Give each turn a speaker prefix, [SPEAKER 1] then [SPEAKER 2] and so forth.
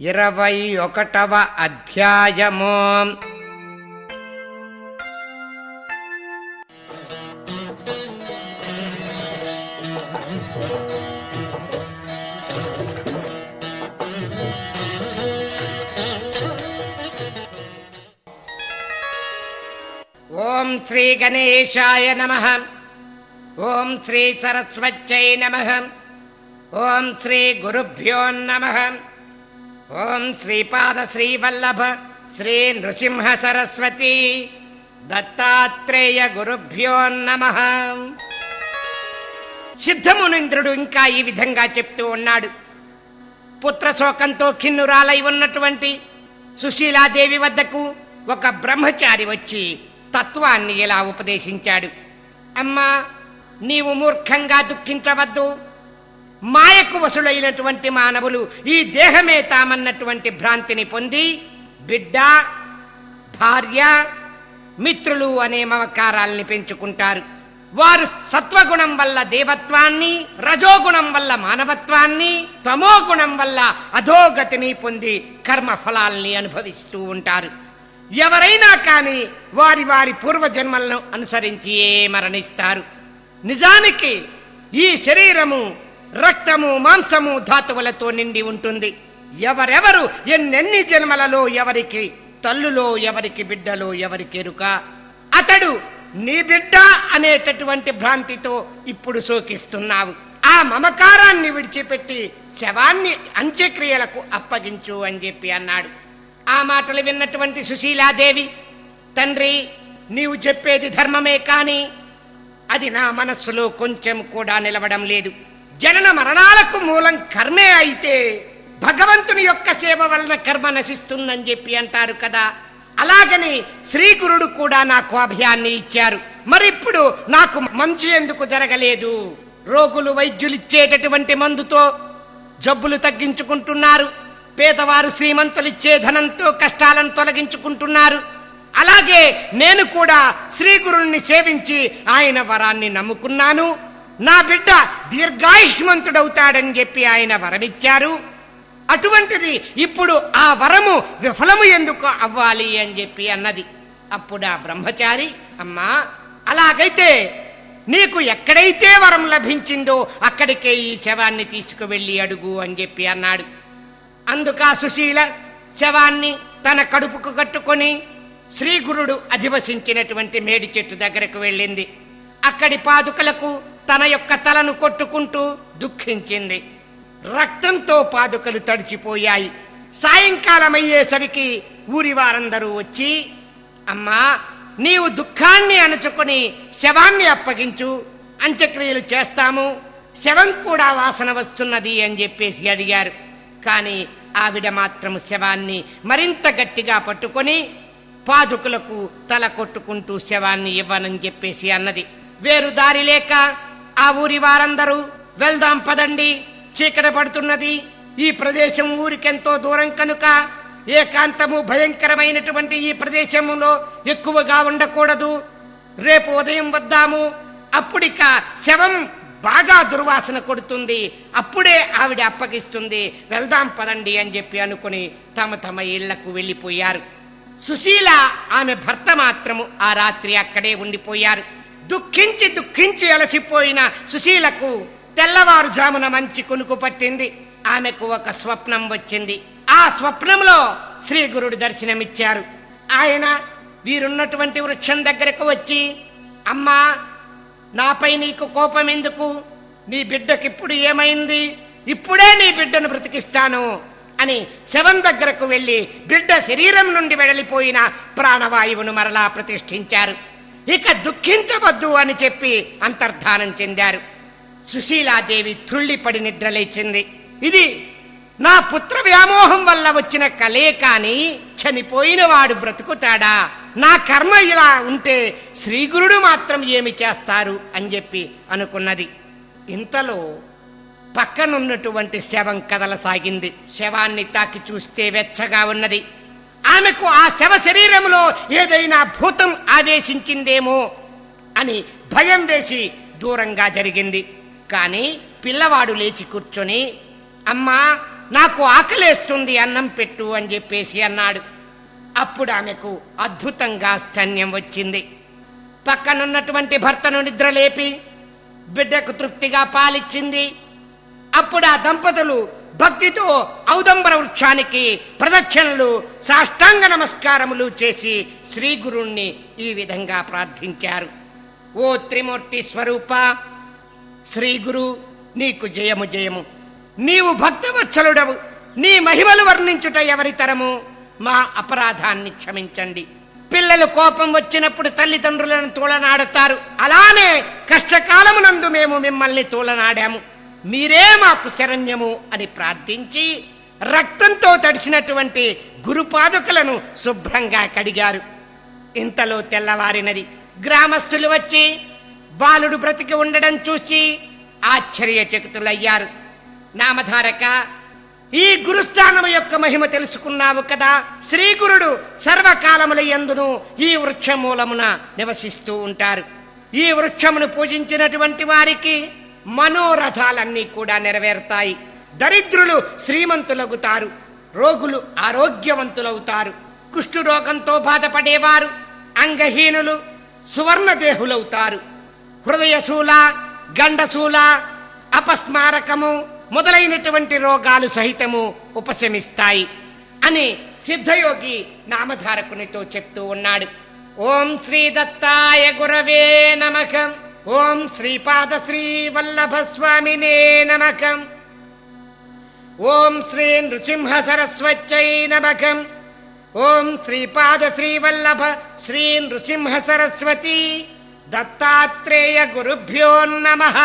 [SPEAKER 1] 21వ అధ్యాయము. ఓం శ్రీ గణేశాయ నమః. ఓం శ్రీ సరస్వత్యై నమః. ఓం శ్రీ గురుభ్యో నమః. ఓం శ్రీపాద శ్రీవల్లభ శ్రీ నృసింహ సరస్వతి దత్తాత్రేయ గురుభ్యో నమః. సిద్ధమునింద్రుడు ఇంకా ఈ విధంగా చెప్తూ ఉన్నాడు. పుత్రశోకంతో ఖిన్నురాలై ఉన్నటువంటి సుశీలాదేవి వద్దకు ఒక బ్రహ్మచారి వచ్చి తత్వాన్ని ఇలా ఉపదేశించాడు. అమ్మా, నీవు మూర్ఖంగా దుఃఖించవద్దు. మాయకు వసులైనటువంటి మానవులు ఈ దేహమే తామన్నటువంటి భ్రాంతిని పొంది బిడ్డ, భార్య, మిత్రులు అనే మమకారాల్ని పెంచుకుంటారు. వారు సత్వగుణం వల్ల దేవత్వాన్ని, రజోగుణం వల్ల మానవత్వాన్ని, తమోగుణం వల్ల అధోగతిని పొంది కర్మఫలాల్ని అనుభవిస్తూ ఉంటారు. ఎవరైనా కానీ వారి వారి పూర్వజన్మలను అనుసరించియే మరణిస్తారు. నిజానికి ఈ శరీరము రక్తము, మాంసము, ధాతువులతో నిండి ఉంటుంది. ఎవరెవరు ఎన్నెన్ని జన్మలలో ఎవరికి తల్లులో, ఎవరికి బిడ్డలో, ఎవరికి ఎరుక. అతడు నీ బిడ్డ అనేటటువంటి భ్రాంతితో ఇప్పుడు శోకిస్తున్నావు. ఆ మమకారాన్ని విడిచిపెట్టి శవాన్ని అంత్యక్రియలకు అప్పగించు అని చెప్పి అన్నాడు. ఆ మాటలు విన్నటువంటి సుశీలాదేవి, తండ్రి, నీవు చెప్పేది ధర్మమే, కానీ అది నా మనస్సులో కొంచెం కూడా నిలవడం లేదు. జనన మరణాలకు మూలం కర్మే అయితే భగవంతుని యొక్క సేవ వలన కర్మ నశిస్తుందని చెప్పి అంటారు కదా. అలాగని శ్రీగురుడు కూడా నాకు అభయాన్ని ఇచ్చారు. మరిప్పుడు నాకు మంచి ఎందుకు జరగలేదు? రోగులు వైద్యులిచ్చేటటువంటి మందుతో జబ్బులు తగ్గించుకుంటున్నారు. పేదవారు శ్రీమంతులిచ్చే ధనంతో కష్టాలను తొలగించుకుంటున్నారు. అలాగే నేను కూడా శ్రీగురుణ్ణి సేవించి ఆయన వరాన్ని నమ్ముకున్నాను. నా బిడ్డ దీర్ఘాయుష్మంతుడవుతాడని చెప్పి ఆయన వరమిచ్చారు. అటువంటిది ఇప్పుడు ఆ వరము విఫలము ఎందుకు అవ్వాలి అని చెప్పి అన్నది. అప్పుడు ఆ బ్రహ్మచారి, అమ్మా, అలాగైతే నీకు ఎక్కడైతే వరం లభించిందో అక్కడికే ఈ శవాన్ని తీసుకువెళ్ళి అడుగు అని చెప్పి అన్నాడు. అందుకా సుశీల శవాన్ని తన కడుపుకు కట్టుకొని శ్రీగురుడు అధివసించినటువంటి మేడి చెట్టు దగ్గరకు వెళ్ళింది. అక్కడి పాదుకలకు తన యొక్క తలను కొట్టుకుంటూ దుఃఖించింది. రక్తంతో పాదుకలు తడిచిపోయాయి. సాయంకాలం అయ్యేసరికి ఊరి వారందరూ వచ్చి, అమ్మా, నీవు దుఃఖాన్ని అణుచుకొని శవాన్ని అప్పగించు, అంత్యక్రియలు చేస్తాము, శవం కూడా వాసన వస్తున్నది అని చెప్పేసి అడిగారు. కానీ ఆవిడ మాత్రం శవాన్ని మరింత గట్టిగా పట్టుకొని పాదుకులకు తల కొట్టుకుంటూ శవాన్ని ఇవ్వనని చెప్పేసి అన్నది. వేరు దారి లేక ఆ ఊరి వారందరూ, వెళ్దాం పదండి, చీకటి పడుతున్నది, ఈ ప్రదేశం ఊరికెంతో దూరం కనుక ఏకాంతము భయంకరమైనటువంటి ఈ ప్రదేశములో ఎక్కువగా ఉండకూడదు, రేపు ఉదయం వద్దాము, అప్పుడిక శవం బాగా దుర్వాసన కొడుతుంది, అప్పుడే ఆవిడ అప్పగిస్తుంది, వెళ్దాం పదండి అని చెప్పి అనుకుని తమ తమ ఇళ్లకు వెళ్ళిపోయారు. సుశీల, ఆమె భర్త మాత్రము ఆ రాత్రి అక్కడే ఉండిపోయారు. దుఃఖించి దుఃఖించి అలసిపోయిన సుశీలకు తెల్లవారుజామున మంచి కునుకు పట్టింది. ఆమెకు ఒక స్వప్నం వచ్చింది. ఆ స్వప్నంలో శ్రీగురుడు దర్శనమిచ్చారు. ఆయన వీరున్నటువంటి వృక్షం దగ్గరకు వచ్చి, అమ్మా, నాపై నీకు కోపం ఎందుకు? నీ బిడ్డకిప్పుడు ఏమైంది? ఇప్పుడే నీ బిడ్డను బ్రతికిస్తాను అని శవం దగ్గరకు వెళ్ళి బిడ్డ శరీరం నుండి వెడలిపోయిన ప్రాణవాయువును మరలా ప్రతిష్ఠించారు. ఇక దుఃఖించవద్దు అని చెప్పి అంతర్ధానం చెందారు. సుశీలాదేవి త్రుళ్ళిపడి నిద్రలేచింది. ఇది నా పుత్ర వ్యామోహం వల్ల వచ్చిన కలే, కాని చనిపోయిన వాడు బ్రతుకుతాడా? నా కర్మ ఇలా ఉంటే శ్రీగురుడు మాత్రం ఏమి చేస్తారు అని చెప్పి అనుకున్నది. ఇంతలో పక్కనున్నటువంటి శవం కదలసాగింది. శవాన్ని తాకి చూస్తే వెచ్చగా ఉన్నది. ఆమెకు ఆ శవ శరీరంలో ఏదైనా భూతం ఆవేశించిందేమో అని భయం వేసి దూరంగా జరిగింది. కానీ పిల్లవాడు లేచి కూర్చొని, అమ్మా, నాకు ఆకలేస్తుంది, అన్నం పెట్టు అని చెప్పేసి అన్నాడు. అప్పుడు ఆమెకు అద్భుతంగా స్తన్యం వచ్చింది. పక్కనున్నటువంటి భర్తను నిద్రలేపి బిడ్డకు తృప్తిగా పాలిచ్చింది. అప్పుడు ఆ దంపతులు భక్తితో ఔదంబర వృక్షానికి ప్రదక్షిణలు, సాష్టాంగ నమస్కారములు చేసి శ్రీ గురుణ్ణి ఈ విధంగా ప్రార్థించారు. ఓ త్రిమూర్తి స్వరూప, శ్రీ గురు, నీకు జయము జయము. నీవు భక్తవత్సలుడవు. నీ మహిమలు వర్ణించుట ఎవరి తరము? మా అపరాధాన్ని క్షమించండి. పిల్లలు కోపం వచ్చినప్పుడు తల్లిదండ్రులను తూలనాడతారు. అలానే కష్టకాలమునందు మేము మిమ్మల్ని తూలనాడాము. మీరే మాకు శరణ్యము అని ప్రార్థించి రక్తంతో తడిసినటువంటి గురుపాదుకలను శుభ్రంగా కడిగారు. ఇంతలో తెల్లవారినది. గ్రామస్తులు వచ్చి బాలుడు బ్రతికి ఉండడం చూసి ఆశ్చర్యచకితులయ్యారు. నామధారక, ఈ గురుస్థానము యొక్క మహిమ తెలుసుకున్నావు కదా. శ్రీగురుడు సర్వకాలముల యందును ఈ వృక్షమూలమున నివసిస్తూ ఉంటారు. ఈ వృక్షమును పూజించినటువంటి వారికి మనోరథాలన్నీ కూడా నెరవేరుతాయి. దరిద్రులు శ్రీమంతులగుతారు, రోగులు ఆరోగ్యవంతులవుతారు, కుష్ఠురోగంతో బాధపడేవారు అంగహీనులు సువర్ణదేహులవుతారు, హృదయశూల, గండశూల, అపస్మారకము మొదలైనటువంటి రోగాలు సహితము ఉపశమిస్తాయి అని సిద్ధయోగి నామధారకునితో చెప్తూ ఉన్నాడు. ఓం శ్రీ దత్తాయ గురవే నమః. ఓం శ్రీపాద శ్రీ వల్లభ స్వామినే నమః. ఓం శ్రీ నృసింహ సరస్వత్యై నమః. ఓం శ్రీపాద శ్రీ వల్లభ శ్రీ నృసింహ సరస్వతి దత్తాత్రేయ గురుభ్యో నమః.